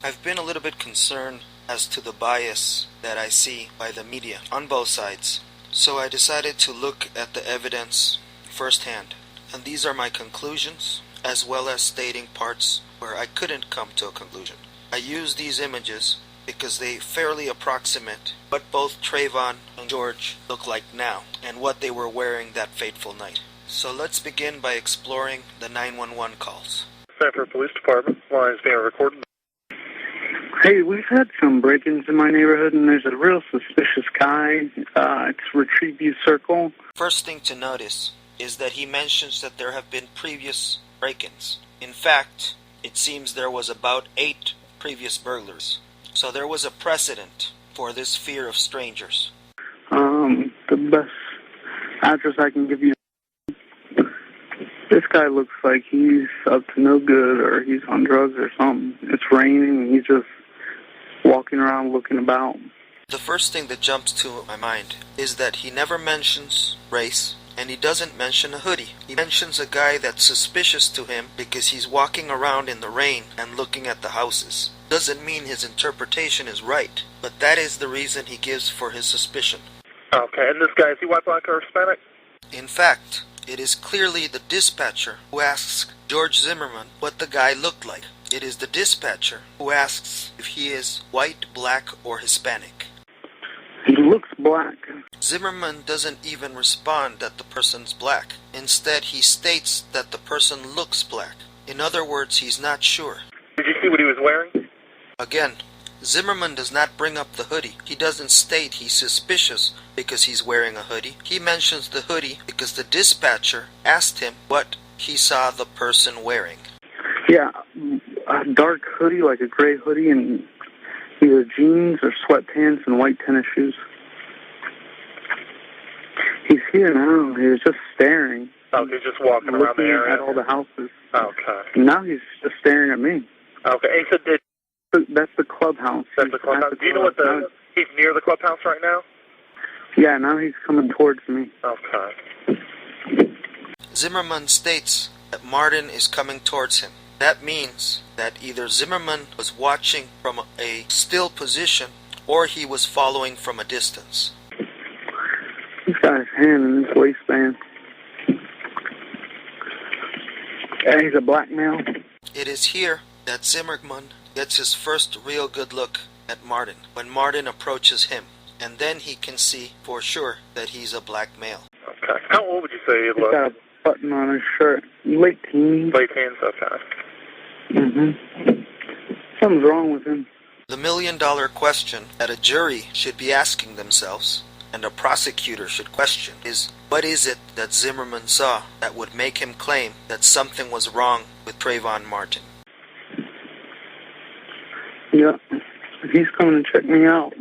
I've been a little bit concerned as to the bias that I see by the media on both sides. So I decided to look at the evidence firsthand. And these are my conclusions, as well as stating parts where I couldn't come to a conclusion. I use these images because they fairly approximate what both Trayvon and George look like now, and what they were wearing that fateful night. So let's begin by exploring the 911 calls. Sanford Police Department, line is being recorded. Hey, we've had some break-ins in my neighborhood, and there's a real suspicious guy. It's Retreat View Circle. First thing to notice is that he mentions that there have been previous break-ins. In fact, it seems there was about 8 previous burglaries. So there was a precedent for this fear of strangers. The best address I can give you. This guy looks like he's up to no good, or he's on drugs or something. It's raining, and he's just walking around looking about. The first thing that jumps to my mind is that he never mentions race, and he doesn't mention a hoodie. He mentions a guy that's suspicious to him because he's walking around in the rain and looking at the houses. Doesn't mean his interpretation is right, but that is the reason he gives for his suspicion. Okay, and this guy, is he white, black, or Hispanic? In fact, it is clearly the dispatcher who asks George Zimmerman what the guy looked like. It is the dispatcher who asks if he is white, black, or Hispanic. He looks black. Zimmerman doesn't even respond that the person's black. Instead, he states that the person looks black. In other words, he's not sure. Did you see what he was wearing? Again, Zimmerman does not bring up the hoodie. He doesn't state he's suspicious because he's wearing a hoodie. He mentions the hoodie because the dispatcher asked him what he saw the person wearing. Yeah, a dark hoodie, like a gray hoodie, and either jeans or sweatpants and white tennis shoes. He's here now. He was just staring. Oh, he's just walking around the area? At all the houses. Okay. Now he's just staring at me. Okay, and he said that's the clubhouse. That's the clubhouse. Do you know what he's near the clubhouse right now? Yeah, now he's coming towards me. Okay. Zimmerman states that Martin is coming towards him. That means that either Zimmerman was watching from a still position or he was following from a distance. He's got his hand in his waistband. And he's a black male. It is here that Zimmerman gets his first real good look at Martin, when Martin approaches him, and then he can see for sure that he's a black male. Okay. How old would you say he He's looks? got a button on his shirt. Late teens. Late teens, okay. Something's wrong with him. The million-dollar question that a jury should be asking themselves, and a prosecutor should question, is what is it that Zimmerman saw that would make him claim that something was wrong with Trayvon Martin? Yeah, he's coming to check me out.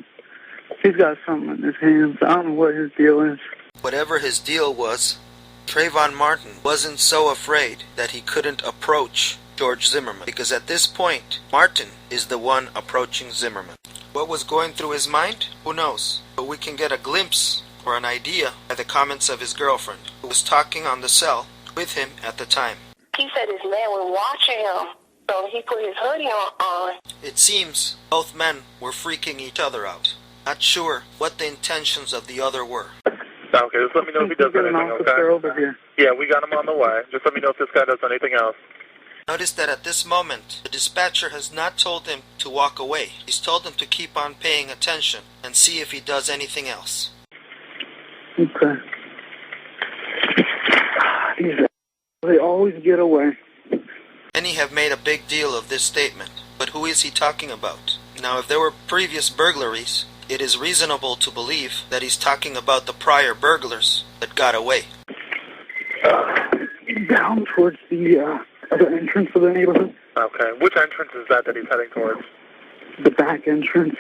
He's got something in his hands. I don't know what his deal is. Whatever his deal was, Trayvon Martin wasn't so afraid that he couldn't approach George Zimmerman, because at this point, Martin is the one approaching Zimmerman. What was going through his mind? Who knows? But we can get a glimpse or an idea by the comments of his girlfriend, who was talking on the cell with him at the time. He said his man was watching him, so he put his hoodie on. It seems both men were freaking each other out, not sure what the intentions of the other were. Okay, just let me know if he does anything, okay? Over here. Yeah, we got him on the way. Just let me know if this guy does anything else. Notice that at this moment, the dispatcher has not told him to walk away. He's told him to keep on paying attention and see if he does anything else. Okay. They always get away. Many have made a big deal of this statement, but who is he talking about? Now, if there were previous burglaries, it is reasonable to believe that he's talking about the prior burglars that got away. Down towards the entrance of the neighborhood. Okay, which entrance is that he's heading towards? The back entrance.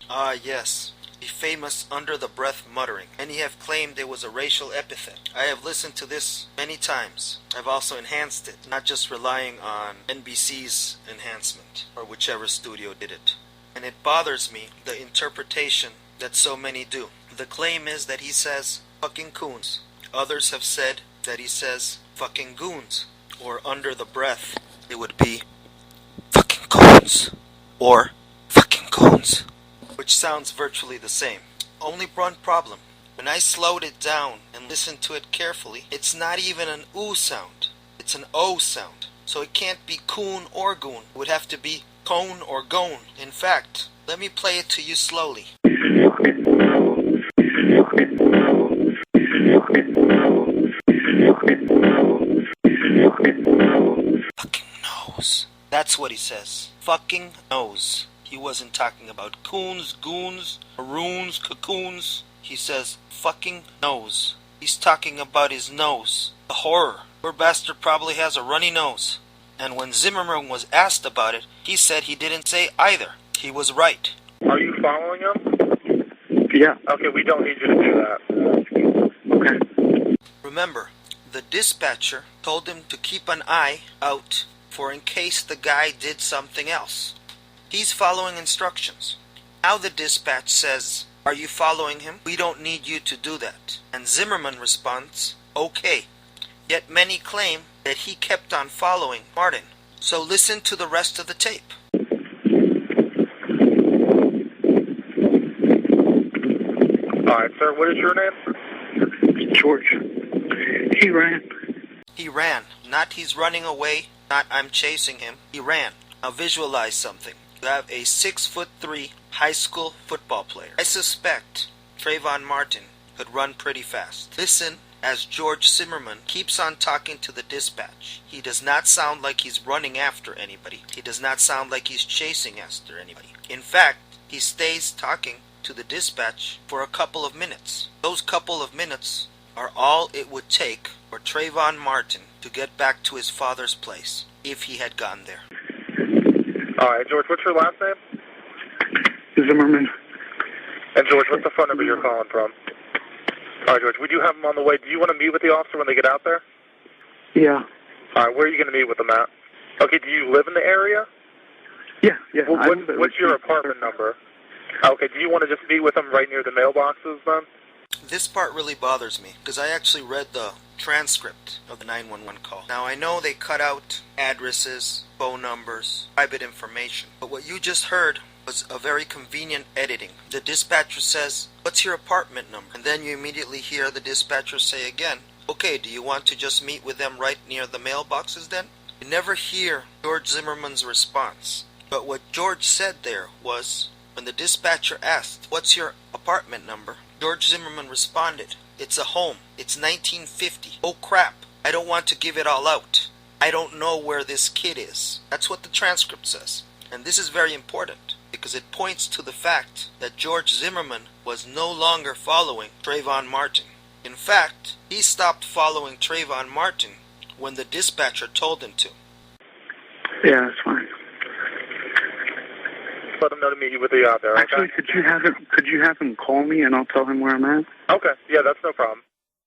Ah, yes. The famous under-the-breath muttering. Many have claimed it was a racial epithet. I have listened to this many times. I've also enhanced it, not just relying on NBC's enhancement, or whichever studio did it. And it bothers me, the interpretation that so many do. The claim is that he says, fucking coons. Others have said that he says, fucking goons. or under the breath, it would be fucking coons or fucking coons, which sounds virtually the same. Only one problem. When I slowed it down and listened to it carefully, it's not even an oo sound. It's an o sound. So it can't be coon or goon. It would have to be cone or gone. In fact, let me play it to you slowly. Fucking nose. That's what he says. Fucking nose. He wasn't talking about coons, goons, maroons, cocoons. He says fucking nose. He's talking about his nose. The horror. Poor bastard probably has a runny nose. And when Zimmerman was asked about it, he said he didn't say either. He was right. Are you following him? Yeah. Okay, we don't need you to do that. Okay. Remember, the dispatcher told him to keep an eye out for in case the guy did something else. He's following instructions. Now the dispatch says, "Are you following him? We don't need you to do that." And Zimmerman responds, "Okay." Yet many claim that he kept on following Martin. So listen to the rest of the tape. Alright, sir, what is your name? George. He ran. He ran. Not he's running away, not I'm chasing him. He ran. Now visualize something. You have a 6'3" high school football player. I suspect Trayvon Martin could run pretty fast. Listen as George Zimmerman keeps on talking to the dispatch. He does not sound like he's running after anybody. He does not sound like he's chasing after anybody. In fact, he stays talking to the dispatch for a couple of minutes. Those couple of minutes are all it would take for Trayvon Martin to get back to his father's place, if he had gone there. Alright, George, what's your last name? Zimmerman. And George, what's the phone number you're calling from? Alright, George, we do have them on the way. Do you want to meet with the officer when they get out there? Yeah. Alright, where are you going to meet with them at? Okay, do you live in the area? Yeah, yeah. What's your apartment number? Okay, do you want to just meet with them right near the mailboxes then? This part really bothers me, because I actually read the transcript of the 911 call. Now, I know they cut out addresses, phone numbers, private information, but what you just heard was a very convenient editing. The dispatcher says, "What's your apartment number?" And then you immediately hear the dispatcher say again, "Okay, do you want to just meet with them right near the mailboxes then?" You never hear George Zimmerman's response. But what George said there was, when the dispatcher asked, "What's your apartment number?" George Zimmerman responded, "It's a home. It's 1950. Oh crap, I don't want to give it all out. I don't know where this kid is." That's what the transcript says. And this is very important, because it points to the fact that George Zimmerman was no longer following Trayvon Martin. In fact, he stopped following Trayvon Martin when the dispatcher told him to. Yeah, that's fine. Let them know to meet you with you out there, okay? Actually, could you have him call me and I'll tell him where I'm at? Okay, yeah, that's no problem.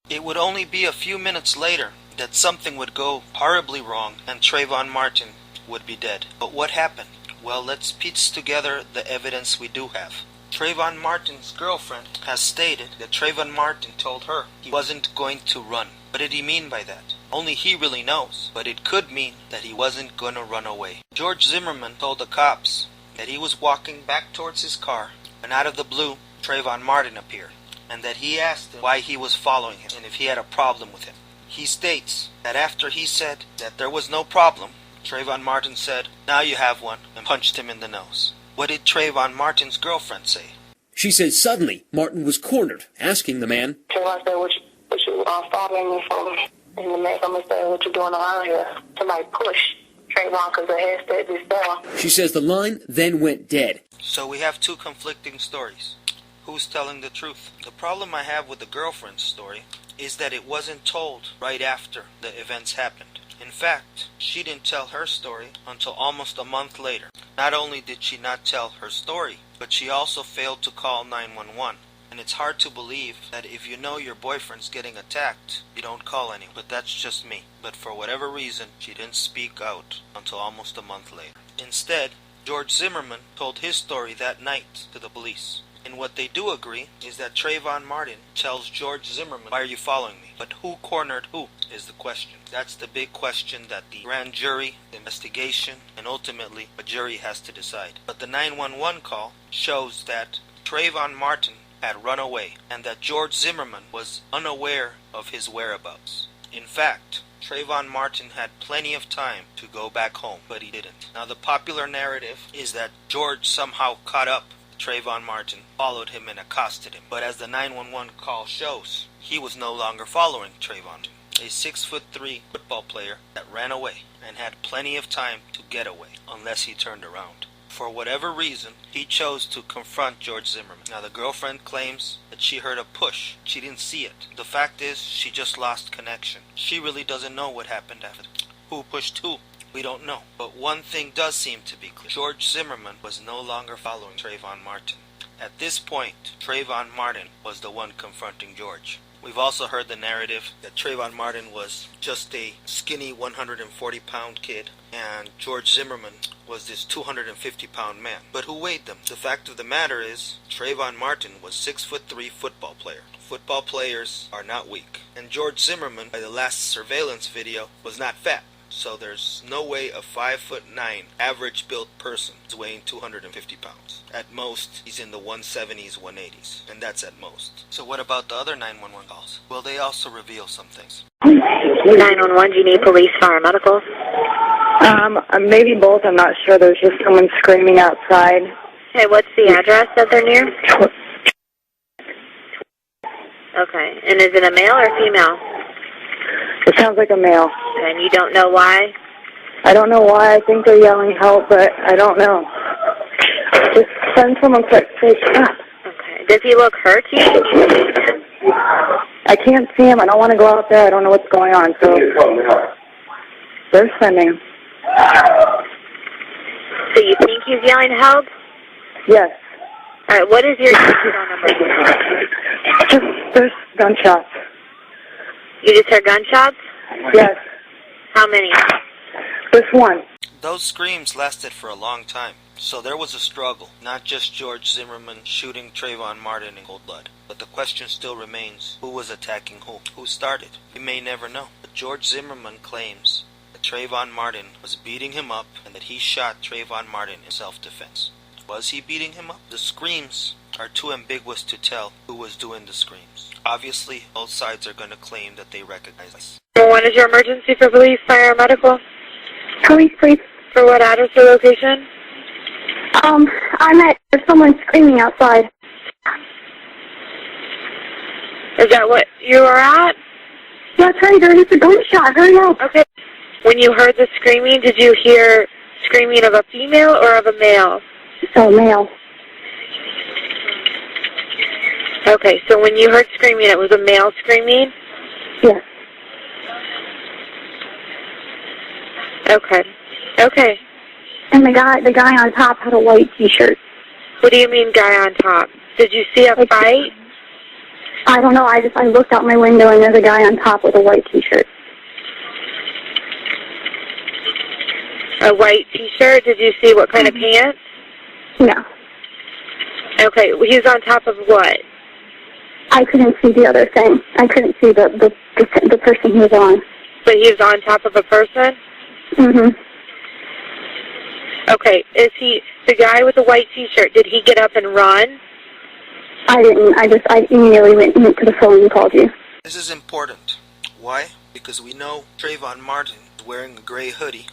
It would only be a few minutes later that something would go horribly wrong and Trayvon Martin would be dead. But what happened? Well, let's piece together the evidence we do have. Trayvon Martin's girlfriend has stated that Trayvon Martin told her he wasn't going to run. What did he mean by that? Only he really knows, but it could mean that he wasn't going to run away. George Zimmerman told the cops that he was walking back towards his car when out of the blue Trayvon Martin appeared, and that he asked him why he was following him and if he had a problem with him. He states that after he said that there was no problem, Trayvon Martin said, "Now you have one," and punched him in the nose. What did Trayvon Martin's girlfriend say? She says suddenly Martin was cornered, asking the man, Trayvon said, what you following me for? And the man said, "What you doing around here?" Somebody pushed Trayvon because the head said this down. She says the line then went dead. So we have two conflicting stories. Who's telling the truth? The problem I have with the girlfriend's story is that it wasn't told right after the events happened. In fact, she didn't tell her story until almost a month later. Not only did she not tell her story, but she also failed to call 911. And it's hard to believe that if you know your boyfriend's getting attacked, you don't call anyone. But that's just me. But for whatever reason, she didn't speak out until almost a month later. Instead, George Zimmerman told his story that night to the police. And what they do agree is that Trayvon Martin tells George Zimmerman, "Why are you following me?" But who cornered who is the question. That's the big question that the grand jury, the investigation, and ultimately a jury has to decide. But the 911 call shows that Trayvon Martin had run away and that George Zimmerman was unaware of his whereabouts. In fact, Trayvon Martin had plenty of time to go back home, but he didn't. Now, the popular narrative is that George somehow caught up with Trayvon Martin, followed him, and accosted him. But as the 911 call shows, he was no longer following Trayvon, a 6'3" football player that ran away and had plenty of time to get away, unless he turned around. For whatever reason, he chose to confront George Zimmerman. Now, the girlfriend claims that she heard a push. She didn't see it. The fact is, she just lost connection. She really doesn't know what happened after. Who pushed who? We don't know. But one thing does seem to be clear. George Zimmerman was no longer following Trayvon Martin. At this point, Trayvon Martin was the one confronting George. We've also heard the narrative that Trayvon Martin was just a skinny 140-pound kid, and George Zimmerman was this 250-pound man. But who weighed them? The fact of the matter is, Trayvon Martin was 6'3" football player. Football players are not weak. And George Zimmerman, by the last surveillance video, was not fat. So there's no way a 5'9" average-built person is weighing 250 pounds. At most, he's in the 170s, 180s, and that's at most. So what about the other 911 calls? Well, they also reveal some things. 911, do you need police, fire, medical? Maybe both. I'm not sure. There's just someone screaming outside. Okay, what's the address that they're near? Okay, and is it a male or female? It sounds like a male. And you don't know why? I don't know why. I think they're yelling help, but I don't know. Just send someone quick. Say stop. Okay. Does he look hurt to you? I can't see him. I don't want to go out there. I don't know what's going on. So they're sending. So you think he's yelling help? Yes. All right. What is your phone number? Just there's gunshots. You just heard gunshots? Yes. How many? Just one. Those screams lasted for a long time, so there was a struggle, not just George Zimmerman shooting Trayvon Martin in cold blood. But the question still remains, who was attacking who? Who started? We may never know. But George Zimmerman claims that Trayvon Martin was beating him up and that he shot Trayvon Martin in self-defense. Was he beating him up? The screams are too ambiguous to tell who was doing the screams. Obviously, both sides are going to claim that they recognize us. What is your emergency for police, fire, or medical? Police, please. For what address or location? There's someone screaming outside. Is that what you were at? That's right. There is a gunshot. Hurry up. Okay. When you heard the screaming, did you hear screaming of a female or of a male? Oh, male. Okay, so when you heard screaming, it was a male screaming? Yes. Okay. And the guy on top had a white T-shirt. What do you mean, guy on top? Did you see a fight? I don't know. I looked out my window and there's a guy on top with a white T-shirt. A white T-shirt? Did you see what kind of pants? No. Okay, he's on top of what? I couldn't see the other thing. I couldn't see the person he was on. But he was on top of a person? Mm-hmm. Okay, is he, the guy with the white T-shirt, did he get up and run? I didn't. I immediately went to the phone and called you. This is important. Why? Because we know Trayvon Martin was wearing a gray hoodie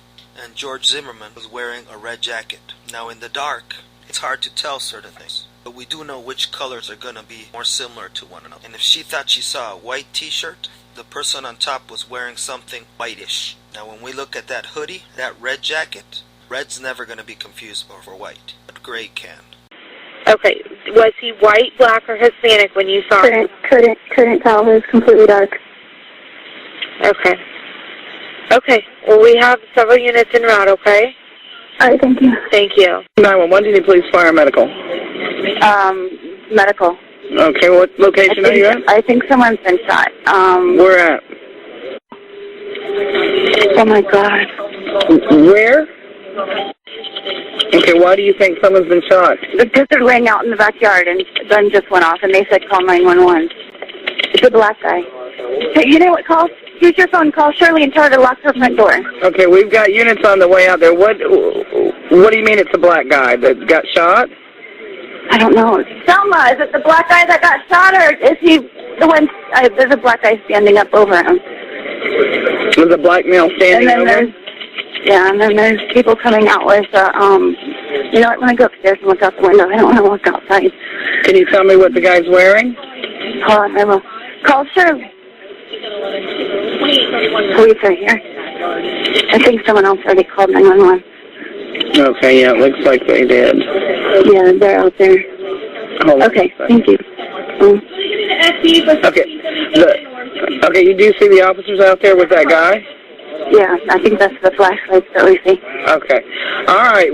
and George Zimmerman was wearing a red jacket. Now in the dark, it's hard to tell certain things, but we do know which colors are going to be more similar to one another. And if she thought she saw a white T-shirt, the person on top was wearing something whitish. Now when we look at that hoodie, that red jacket, red's never going to be confused for white, but gray can. Okay, was he white, black, or Hispanic when you saw him? Couldn't tell. It was completely dark. Okay, well, we have several units en route, okay? All right, thank you. Thank you. 911, do you need police, fire, or medical? Medical. Okay, what location are you at? I think someone's been shot. Where at? Oh, my God. Where? Okay, why do you think someone's been shot? Because they're laying out in the backyard and the gun just went off and they said call 911. It's a black guy. Hey, you know what? Use your phone, call Shirley and tell her to lock her front door. Okay, we've got units on the way out there. What do you mean it's a black guy that got shot? I don't know. Selma, is it the black guy that got shot or is he the one? There's a black guy standing up over him. Was a black male standing over him? And then there's people coming out with, you know what, when I go upstairs and look out the window, I don't want to walk outside. Can you tell me what the guy's wearing? Hold on, I will. Call Shirley. Police are here. I think someone else already called 911. Okay, yeah, it looks like they did. Yeah, they're out there. Okay, thank you. Okay, you do see the officers out there with that guy? Yeah, I think that's the flashlights that we see. Okay. All right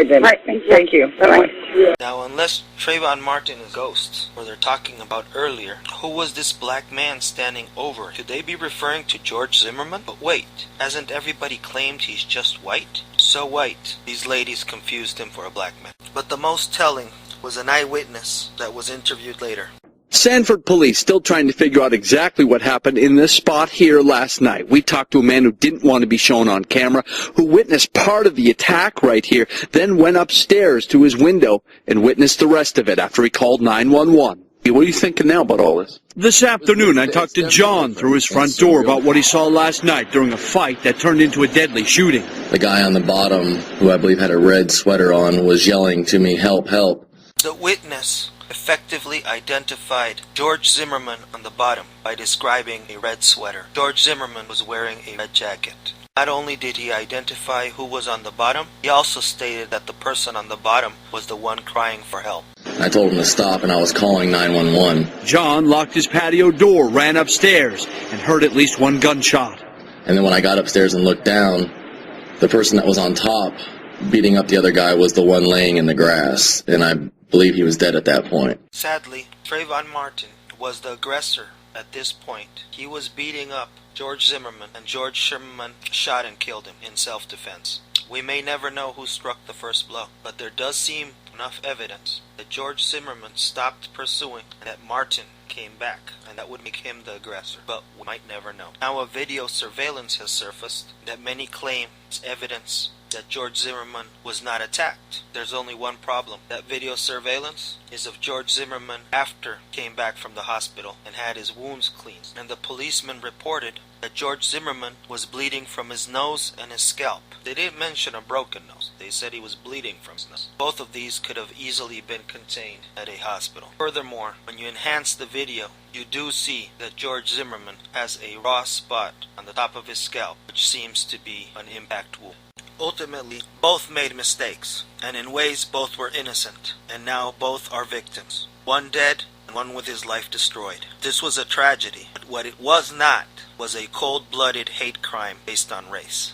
then. All right, thank you. Thank you. Bye-bye. Now, unless Trayvon Martin is a ghost, or they're talking about earlier, who was this black man standing over? Could they be referring to George Zimmerman? But wait, hasn't everybody claimed he's just white? So white, these ladies confused him for a black man. But the most telling was an eyewitness that was interviewed later. Sanford police still trying to figure out exactly what happened in this spot here last night. We talked to a man who didn't want to be shown on camera, who witnessed part of the attack right here, then went upstairs to his window and witnessed the rest of it after he called 911. What are you thinking now about all this? This afternoon, I talked to John through his front door about what he saw last night during a fight that turned into a deadly shooting. The guy on the bottom, who I believe had a red sweater on, was yelling to me, "Help, help." The witness effectively identified George Zimmerman on the bottom by describing a red sweater. George Zimmerman was wearing a red jacket. Not only did he identify who was on the bottom, he also stated that the person on the bottom was the one crying for help. I told him to stop and I was calling 911. John locked his patio door, ran upstairs, and heard at least one gunshot. And then when I got upstairs and looked down, the person that was on top beating up the other guy was the one laying in the grass, and I believe he was dead at that point. Sadly, Trayvon Martin was the aggressor at this point. He was beating up George Zimmerman, and George Zimmerman shot and killed him in self-defense. We may never know who struck the first blow, but there does seem enough evidence that George Zimmerman stopped pursuing and that Martin came back, and that would make him the aggressor, but we might never know. Now a video surveillance has surfaced that many claim is evidence that George Zimmerman was not attacked. There's only one problem. That video surveillance is of George Zimmerman after he came back from the hospital and had his wounds cleaned. And the policeman reported that George Zimmerman was bleeding from his nose and his scalp. They didn't mention a broken nose. They said he was bleeding from his nose. Both of these could have easily been contained at a hospital. Furthermore, when you enhance the video, you do see that George Zimmerman has a raw spot on the top of his scalp, which seems to be an impact wound. Ultimately, both made mistakes, and in ways both were innocent, and now both are victims. One dead, and one with his life destroyed. This was a tragedy, but what it was not was a cold-blooded hate crime based on race.